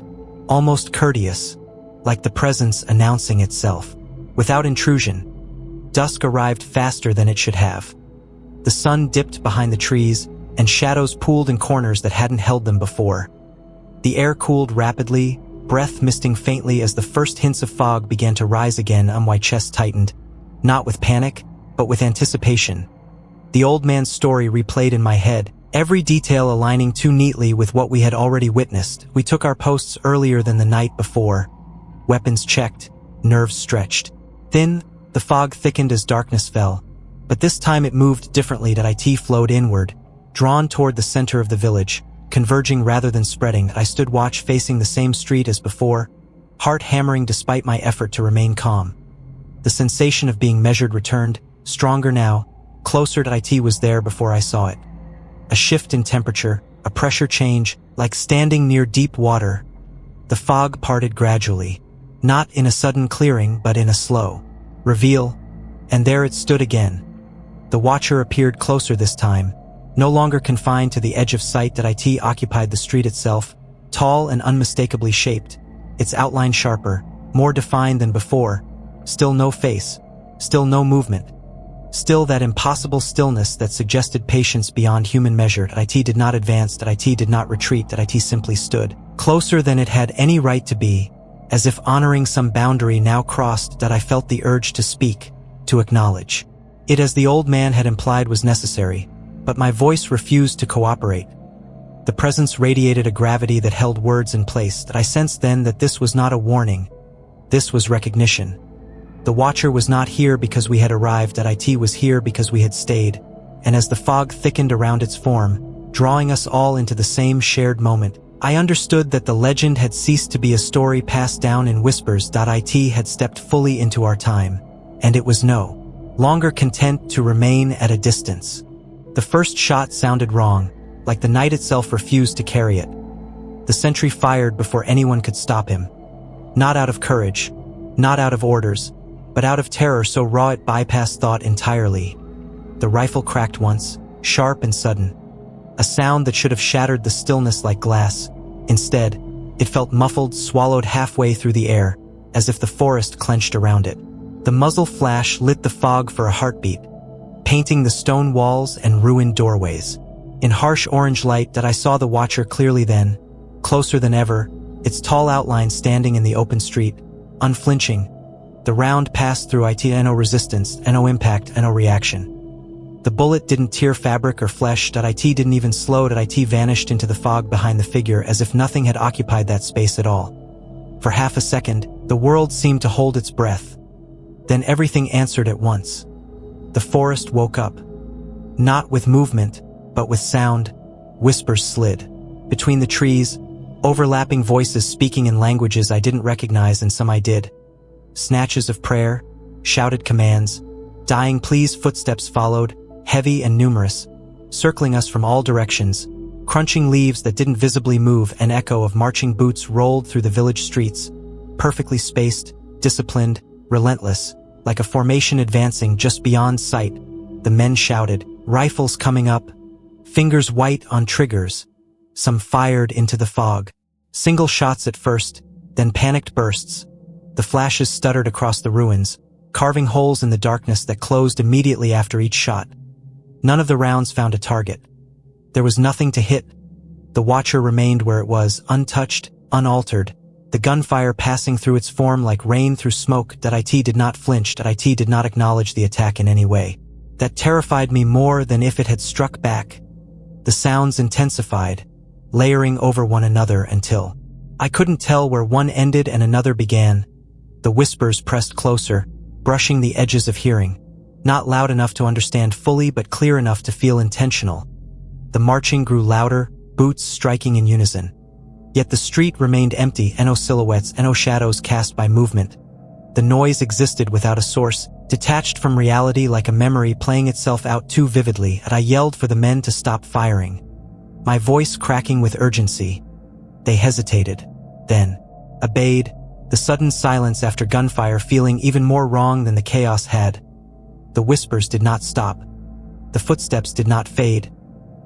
almost courteous, like the presence announcing itself. Without intrusion, dusk arrived faster than it should have. The sun dipped behind the trees, and shadows pooled in corners that hadn't held them before. The air cooled rapidly, breath misting faintly as the first hints of fog began to rise again. My chest tightened, not with panic, but with anticipation. The old man's story replayed in my head, every detail aligning too neatly with what we had already witnessed. We took our posts earlier than the night before. Weapons checked, nerves stretched. Thin, the fog thickened as darkness fell, but this time it moved differently. It flowed inward, drawn toward the center of the village, converging rather than spreading. I stood watch facing the same street as before, heart hammering despite my effort to remain calm. The sensation of being measured returned, stronger now, closer. It was there before I saw it. A shift in temperature, a pressure change, like standing near deep water. The fog parted gradually, not in a sudden clearing but in a slow reveal, and there it stood again. The Watcher appeared closer this time, no longer confined to the edge of sight. It occupied the street itself, tall and unmistakably shaped, its outline sharper, more defined than before. Still no face, still no movement, still that impossible stillness that suggested patience beyond human measure. It did not advance, it did not retreat, it simply stood, closer than it had any right to be, as if honoring some boundary now crossed. I felt the urge to speak, to acknowledge it as the old man had implied was necessary, but my voice refused to cooperate. The presence radiated a gravity that held words in place. I sensed then that this was not a warning, this was recognition. The Watcher was not here because we had arrived. It was here because we had stayed, and as the fog thickened around its form, drawing us all into the same shared moment, I understood that the legend had ceased to be a story passed down in whispers. It had stepped fully into our time, and it was no longer content to remain at a distance. The first shot sounded wrong, like the night itself refused to carry it. The sentry fired before anyone could stop him. Not out of courage, not out of orders, but out of terror so raw it bypassed thought entirely. The rifle cracked once, sharp and sudden. A sound that should have shattered the stillness like glass. Instead, it felt muffled, swallowed halfway through the air, as if the forest clenched around it. The muzzle flash lit the fog for a heartbeat, painting the stone walls and ruined doorways. In harsh orange light I saw the Watcher clearly then, closer than ever, its tall outline standing in the open street, unflinching. The round passed through it, no resistance, no impact, no reaction. The bullet didn't tear fabric or flesh. It didn't even slow. It vanished into the fog behind the figure as if nothing had occupied that space at all. For half a second, the world seemed to hold its breath. Then everything answered at once. The forest woke up. Not with movement, but with sound. Whispers slid between the trees, overlapping voices speaking in languages I didn't recognize and some I did. Snatches of prayer, shouted commands, dying pleas. Footsteps followed, heavy and numerous, circling us from all directions. Crunching leaves that didn't visibly move. An echo of marching boots rolled through the village streets, perfectly spaced, disciplined, relentless, like a formation advancing just beyond sight. The men shouted, rifles coming up, fingers white on triggers. Some fired into the fog. Single shots at first, then panicked bursts. The flashes stuttered across the ruins, carving holes in the darkness that closed immediately after each shot. None of the rounds found a target. There was nothing to hit. The Watcher remained where it was, untouched, unaltered, the gunfire passing through its form like rain through smoke. It did not flinch. It did not acknowledge the attack in any way. That terrified me more than if it had struck back. The sounds intensified, layering over one another until I couldn't tell where one ended and another began. The whispers pressed closer, brushing the edges of hearing. Not loud enough to understand fully, but clear enough to feel intentional. The marching grew louder, boots striking in unison. Yet the street remained empty, no silhouettes, no shadows cast by movement. The noise existed without a source, detached from reality like a memory playing itself out too vividly. I yelled for the men to stop firing, my voice cracking with urgency. They hesitated, then obeyed, the sudden silence after gunfire feeling even more wrong than the chaos had. The whispers did not stop. The footsteps did not fade.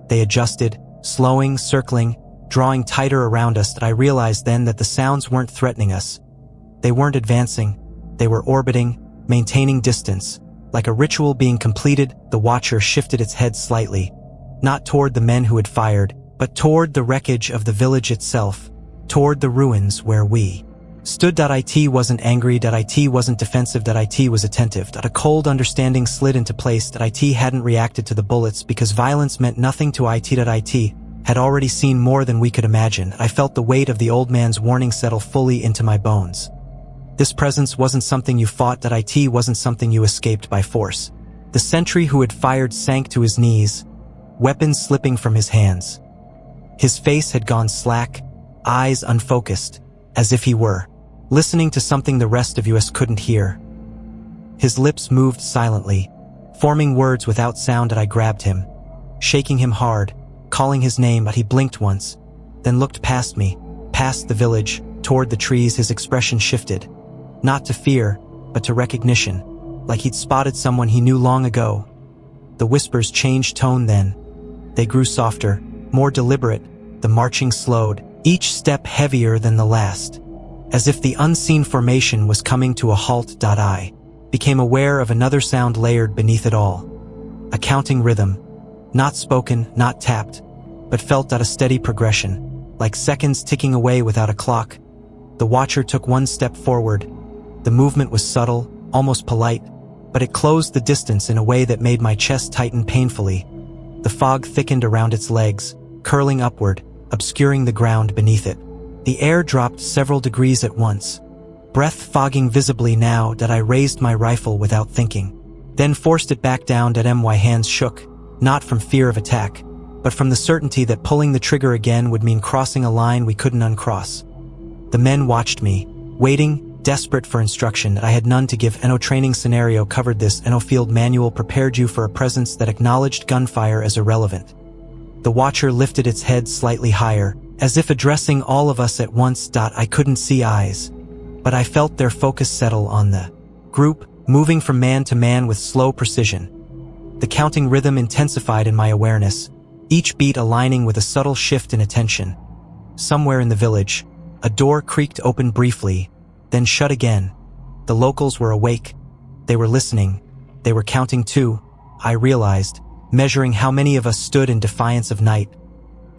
They adjusted, slowing, circling, drawing tighter around us. I realized then that the sounds weren't threatening us. They weren't advancing. They were orbiting, maintaining distance. Like a ritual being completed, the Watcher shifted its head slightly, not toward the men who had fired, but toward the wreckage of the village itself, toward the ruins where we stood. It wasn't angry. It wasn't defensive. It was attentive. A cold understanding slid into place. It hadn't reacted to the bullets because violence meant nothing to it. It had already seen more than we could imagine. I felt the weight of the old man's warning settle fully into my bones. This presence wasn't something you fought. It wasn't something you escaped by force. The sentry who had fired sank to his knees, weapons slipping from his hands. His face had gone slack, eyes unfocused, as if he were listening to something the rest of us couldn't hear. His lips moved silently, forming words without sound. I grabbed him, shaking him hard, calling his name. But he blinked once, then looked past me, past the village, toward the trees. His expression shifted, not to fear, but to recognition, like he'd spotted someone he knew long ago. The whispers changed tone then. They grew softer, more deliberate. The marching slowed, each step heavier than the last, as if the unseen formation was coming to a halt. I became aware of another sound layered beneath it all. A counting rhythm, not spoken, not tapped, but felt at a steady progression, like seconds ticking away without a clock. The Watcher took one step forward. The movement was subtle, almost polite, but it closed the distance in a way that made my chest tighten painfully. The fog thickened around its legs, curling upward, obscuring the ground beneath it. The air dropped several degrees at once, breath fogging visibly. Now that I raised my rifle without thinking, then forced it back down. My hands shook, not from fear of attack, but from the certainty that pulling the trigger again would mean crossing a line we couldn't uncross. The men watched me, waiting, desperate for instruction. I had none to give. No training scenario covered this. No field manual prepared you for a presence that acknowledged gunfire as irrelevant. The Watcher lifted its head slightly higher, as if addressing all of us at once. I couldn't see eyes, but I felt their focus settle on the group, moving from man to man with slow precision. The counting rhythm intensified in my awareness, each beat aligning with a subtle shift in attention. Somewhere in the village, a door creaked open briefly, then shut again. The locals were awake. They were listening. They were counting too, I realized, measuring how many of us stood in defiance of night.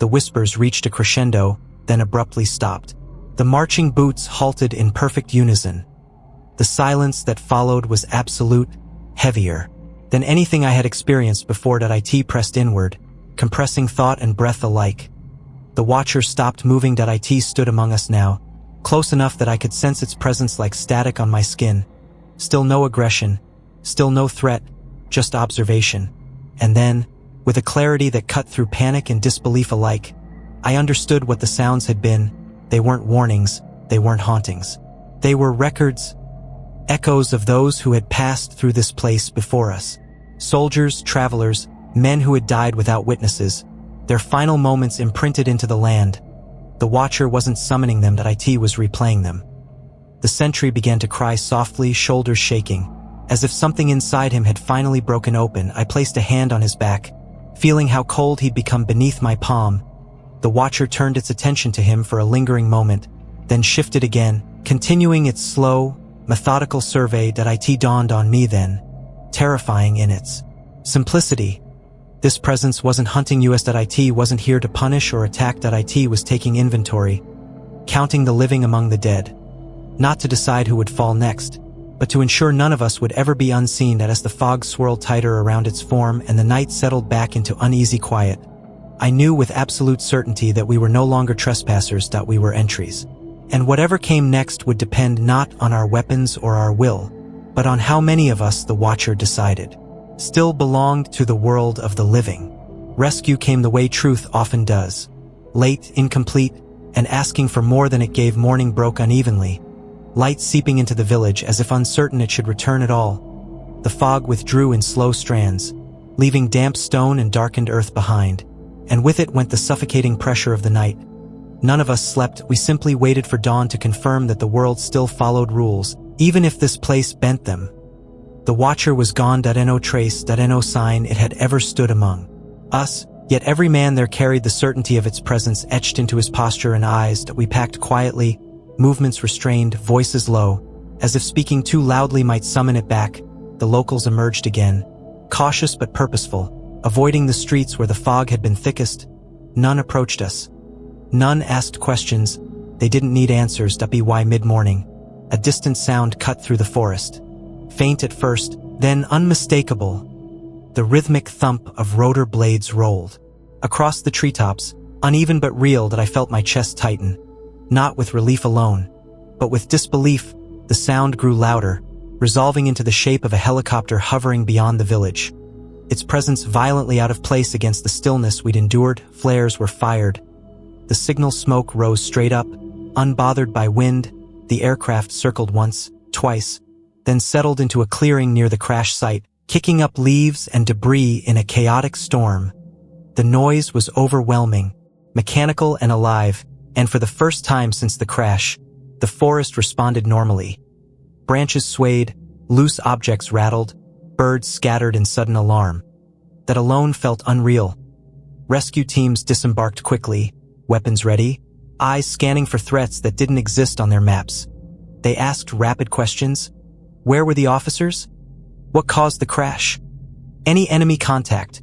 The whispers reached a crescendo, then abruptly stopped. The marching boots halted in perfect unison. The silence that followed was absolute, heavier, than anything I had experienced before. It pressed inward, compressing thought and breath alike. The Watcher stopped moving. It stood among us now, close enough that I could sense its presence like static on my skin. Still no aggression, still no threat, just observation. And then, with a clarity that cut through panic and disbelief alike, I understood what the sounds had been. They weren't warnings, they weren't hauntings. They were records, echoes of those who had passed through this place before us. Soldiers, travelers, men who had died without witnesses, their final moments imprinted into the land. The Watcher wasn't summoning them. It was replaying them. The sentry began to cry softly, shoulders shaking, as if something inside him had finally broken open. I placed a hand on his back, feeling how cold he'd become beneath my palm. The Watcher turned its attention to him for a lingering moment, then shifted again, continuing its slow, methodical survey. It dawned on me then, terrifying in its simplicity. This presence wasn't hunting us. It wasn't here to punish or attack. It was taking inventory, counting the living among the dead. Not to decide who would fall next, but to ensure none of us would ever be unseen. As the fog swirled tighter around its form and the night settled back into uneasy quiet, I knew with absolute certainty that we were no longer trespassers. We were entries. And whatever came next would depend not on our weapons or our will, but on how many of us, the Watcher decided, still belonged to the world of the living. Rescue came the way truth often does. Late, incomplete, and asking for more than it gave. Morning broke unevenly, light seeping into the village as if uncertain it should return at all. The fog withdrew in slow strands, leaving damp stone and darkened earth behind, and with it went the suffocating pressure of the night. None of us slept. We simply waited for dawn to confirm that the world still followed rules, even if this place bent them. The Watcher was gone. No trace, no sign it had ever stood among us, yet every man there carried the certainty of its presence etched into his posture and eyes. We packed quietly, movements restrained, voices low, as if speaking too loudly might summon it back. The locals emerged again, cautious but purposeful, avoiding the streets where the fog had been thickest. None approached us. None asked questions. They didn't need answers. By mid-morning, a distant sound cut through the forest. Faint at first, then unmistakable. The rhythmic thump of rotor blades rolled across the treetops, uneven but real. I felt my chest tighten, not with relief alone, but with disbelief. The sound grew louder, resolving into the shape of a helicopter hovering beyond the village. Its presence violently out of place against the stillness we'd endured. Flares were fired. The signal smoke rose straight up, unbothered by wind. The aircraft circled once, twice, then settled into a clearing near the crash site, kicking up leaves and debris in a chaotic storm. The noise was overwhelming, mechanical and alive, and for the first time since the crash, the forest responded normally. Branches swayed, loose objects rattled, birds scattered in sudden alarm. That alone felt unreal. Rescue teams disembarked quickly, weapons ready, eyes scanning for threats that didn't exist on their maps. They asked rapid questions. Where were the officers? What caused the crash? Any enemy contact?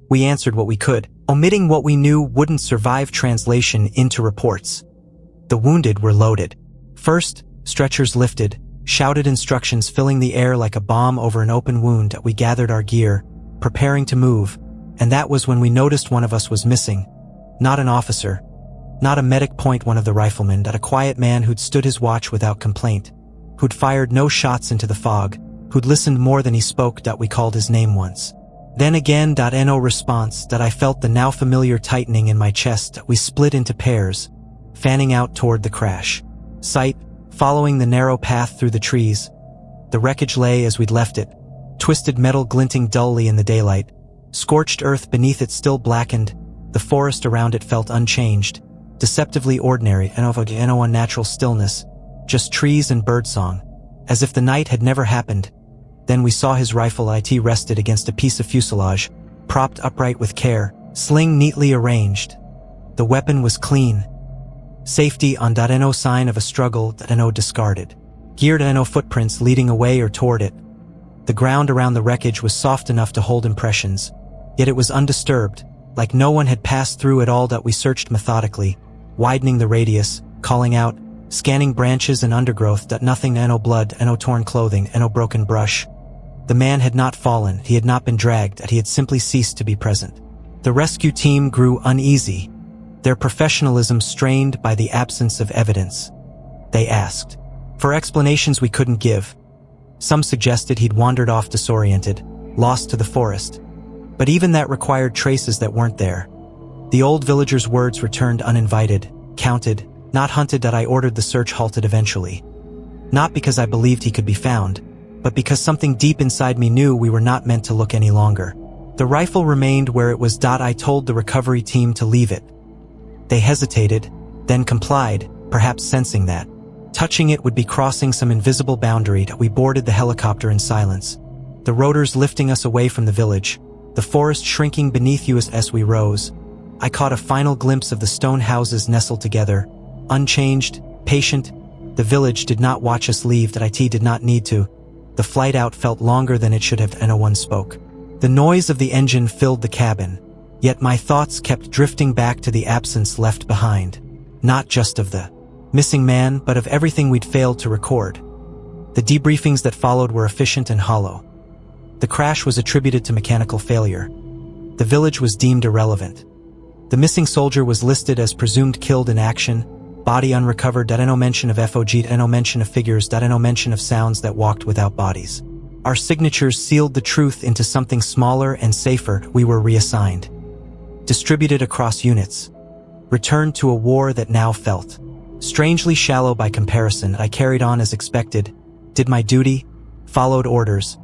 We answered what we could, omitting what we knew wouldn't survive translation into reports. The wounded were loaded. First, stretchers lifted, shouted instructions filling the air like a bomb over an open wound. We gathered our gear, preparing to move, and that was when we noticed one of us was missing. Not an officer, not a medic. One of the riflemen, a quiet man who'd stood his watch without complaint, who'd fired no shots into the fog, who'd listened more than he spoke. We called his name once. Then again. No response. I felt the now familiar tightening in my chest. We split into pairs, fanning out toward the crash site, following the narrow path through the trees. The wreckage lay as we'd left it, twisted metal glinting dully in the daylight. Scorched earth beneath it still blackened. The forest around it felt unchanged, deceptively ordinary, and of unnatural stillness. Just trees and birdsong, as if the night had never happened. Then we saw his rifle. It rested against a piece of fuselage, propped upright with care, sling neatly arranged. The weapon was clean. Safety on. No sign of a struggle. No discarded. Gear. No footprints leading away or toward it. The ground around the wreckage was soft enough to hold impressions, yet it was undisturbed, like no one had passed through it all. We searched methodically, widening the radius, calling out, scanning branches and undergrowth. Nothing. No blood. No torn clothing. No broken brush. The man had not fallen, he had not been dragged, he had simply ceased to be present. The rescue team grew uneasy, their professionalism strained by the absence of evidence. They asked for explanations we couldn't give. Some suggested he'd wandered off disoriented, lost to the forest. But even that required traces that weren't there. The old villager's words returned uninvited, counted, not hunted. I ordered the search halted eventually. Not because I believed he could be found, but because something deep inside me knew we were not meant to look any longer. The rifle remained where it was. I told the recovery team to leave it. They hesitated, then complied, perhaps sensing that touching it would be crossing some invisible boundary. We boarded the helicopter in silence, the rotors lifting us away from the village, the forest shrinking beneath us as we rose. I caught a final glimpse of the stone houses nestled together, unchanged, patient. The village did not watch us leave. It did not need to. The flight out felt longer than it should have, and no one spoke. The noise of the engine filled the cabin, yet my thoughts kept drifting back to the absence left behind, not just of the missing man, but of everything we'd failed to record. The debriefings that followed were efficient and hollow. The crash was attributed to mechanical failure. The village was deemed irrelevant. The missing soldier was listed as presumed killed in action, body unrecovered. No mention of FOG, no mention of figures, no mention of sounds that walked without bodies. Our signatures sealed the truth into something smaller and safer. We were reassigned, distributed across units, returned to a war that now felt strangely shallow by comparison. I carried on as expected, did my duty, followed orders.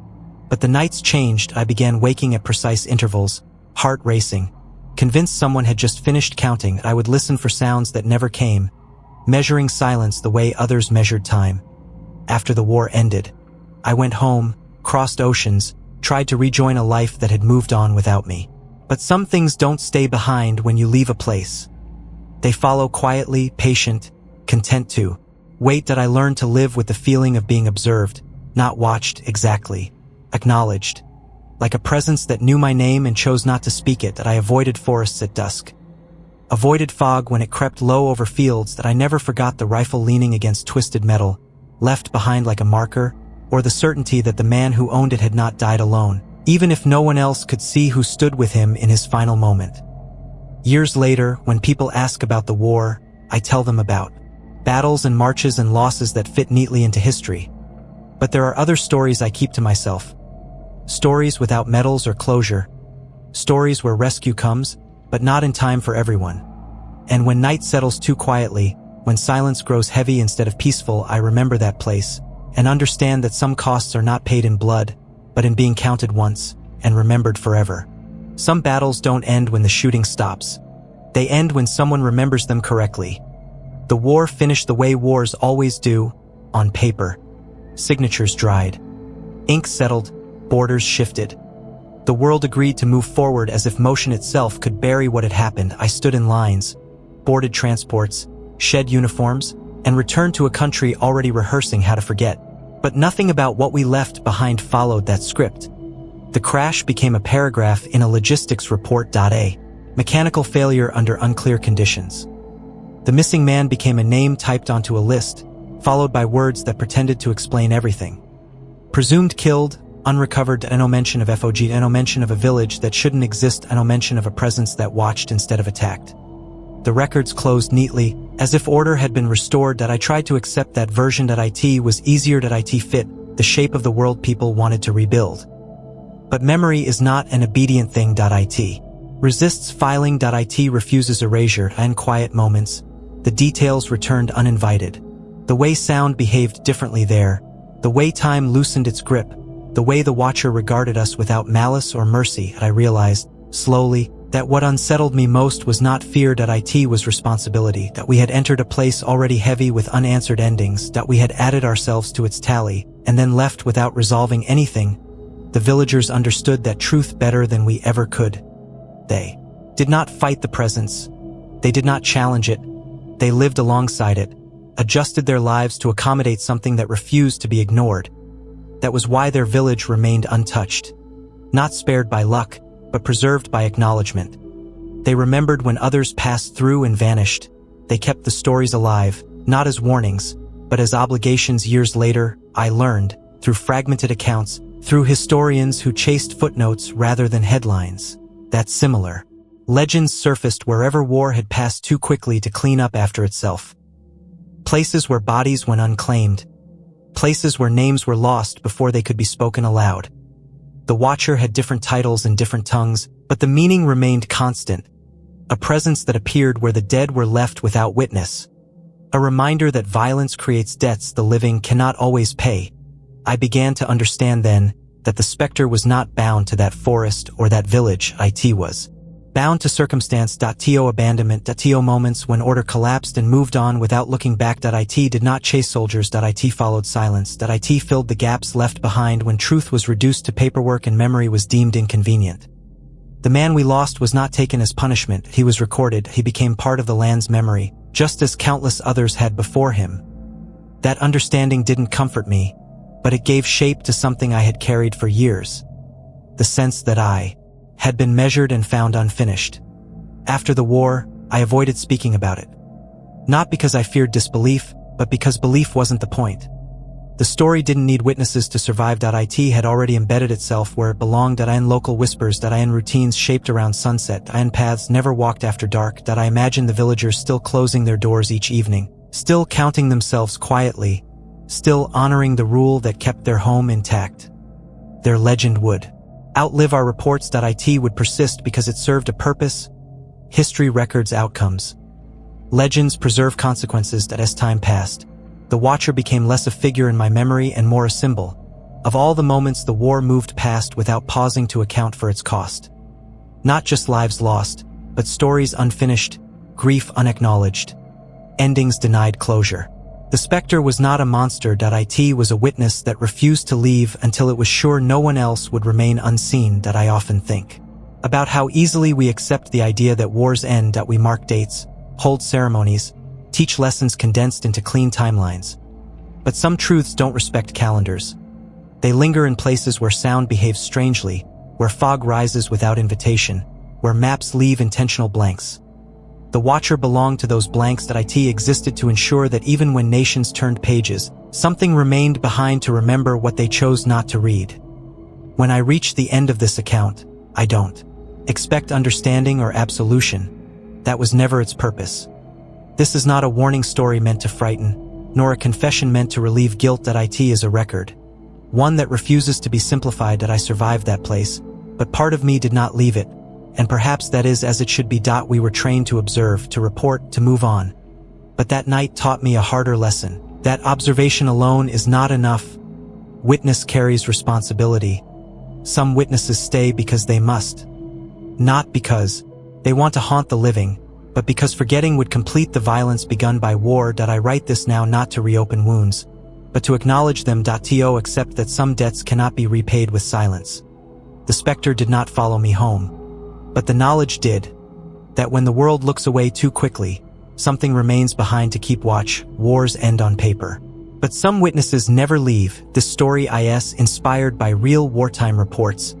But the nights changed. I began waking at precise intervals, heart racing, convinced someone had just finished counting. I would listen for sounds that never came, measuring silence the way others measured time. After the war ended, I went home, crossed oceans, tried to rejoin a life that had moved on without me. But some things don't stay behind when you leave a place. They follow quietly, patient, content to wait. I learned to live with the feeling of being observed, not watched, exactly, acknowledged, like a presence that knew my name and chose not to speak it. That I avoided forests at dusk, avoided fog when it crept low over fields. That I never forgot the rifle leaning against twisted metal, left behind like a marker, or the certainty that the man who owned it had not died alone, even if no one else could see who stood with him in his final moment. Years later, when people ask about the war, I tell them about battles and marches and losses that fit neatly into history. But there are other stories I keep to myself. Stories without medals or closure. Stories where rescue comes, but not in time for everyone. And when night settles too quietly, when silence grows heavy instead of peaceful, I remember that place, and understand that some costs are not paid in blood, but in being counted once, and remembered forever. Some battles don't end when the shooting stops. They end when someone remembers them correctly. The war finished the way wars always do, on paper. Signatures dried. Ink settled, borders shifted. The world agreed to move forward as if motion itself could bury what had happened. I stood in lines, boarded transports, shed uniforms, and returned to a country already rehearsing how to forget. But nothing about what we left behind followed that script. The crash became a paragraph in a logistics report. A mechanical failure under unclear conditions. The missing man became a name typed onto a list, followed by words that pretended to explain everything. Presumed killed, unrecovered. No mention of FOG. No mention of a village that shouldn't exist. No mention of a presence that watched instead of attacked. The records closed neatly, as if order had been restored. I tried to accept that version. It was easier. It fit the shape of the world people wanted to rebuild. But memory is not an obedient thing. It resists filing. It refuses erasure. In quiet moments, the details returned uninvited. The way sound behaved differently there, the way time loosened its grip, the way the watcher regarded us without malice or mercy. I realized, slowly, that what unsettled me most was not fear. It was responsibility. That we had entered a place already heavy with unanswered endings. That we had added ourselves to its tally, and then left without resolving anything. The villagers understood that truth better than we ever could. They did not fight the presence. They did not challenge it. They lived alongside it, adjusted their lives to accommodate something that refused to be ignored. That was why their village remained untouched. Not spared by luck, but preserved by acknowledgement. They remembered when others passed through and vanished. They kept the stories alive, not as warnings, but as obligations. Years later, I learned, through fragmented accounts, through historians who chased footnotes rather than headlines. That's similar. Legends surfaced wherever war had passed too quickly to clean up after itself. Places where bodies went unclaimed. Places where names were lost before they could be spoken aloud. The Watcher had different titles and different tongues, but the meaning remained constant. A presence that appeared where the dead were left without witness. A reminder that violence creates debts the living cannot always pay. I began to understand then that the Specter was not bound to that forest or that village. It was bound to circumstance. To abandonment. To moments when order collapsed and moved on without looking back. It did not chase soldiers. It followed silence. It filled the gaps left behind when truth was reduced to paperwork and memory was deemed inconvenient. The man we lost was not taken as punishment. He was recorded. He became part of the land's memory, just as countless others had before him. That understanding didn't comfort me, but it gave shape to something I had carried for years. The sense that I had been measured and found unfinished. After the war, I avoided speaking about it. Not because I feared disbelief, but because belief wasn't the point. The story didn't need witnesses to survive. It had already embedded itself where it belonged. In local whispers. In routines shaped around sunset. In paths never walked after dark. I imagined the villagers still closing their doors each evening, still counting themselves quietly, still honoring the rule that kept their home intact. Their legend would outlive our reports. It would persist because it served a purpose. History records outcomes. Legends preserve consequences. As time passed, the Watcher became less a figure in my memory and more a symbol of all the moments the war moved past without pausing to account for its cost. Not just lives lost, but stories unfinished, grief unacknowledged, endings denied closure. The Specter was not a monster. It was a witness that refused to leave until it was sure no one else would remain unseen. I often think about how easily we accept the idea that wars end. We mark dates, hold ceremonies, teach lessons condensed into clean timelines. But some truths don't respect calendars. They linger in places where sound behaves strangely, where fog rises without invitation, where maps leave intentional blanks. The Watcher belonged to those blanks. It existed to ensure that even when nations turned pages, something remained behind to remember what they chose not to read. When I reach the end of this account, I don't expect understanding or absolution. That was never its purpose. This is not a warning story meant to frighten, nor a confession meant to relieve guilt. It is a record. One that refuses to be simplified. I survived that place, but part of me did not leave it, and perhaps that is as it should be. We were trained to observe, to report, to move on. But that night taught me a harder lesson. That observation alone is not enough. Witness carries responsibility. Some witnesses stay because they must. Not because they want to haunt the living, but because forgetting would complete the violence begun by war. I write this now not to reopen wounds, but to acknowledge them. To accept that some debts cannot be repaid with silence. The Specter did not follow me home, but the knowledge did, that when the world looks away too quickly, something remains behind to keep watch. Wars end on paper, but some witnesses never leave. This story is inspired by real wartime reports,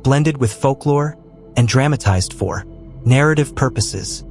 blended with folklore and dramatized for narrative purposes.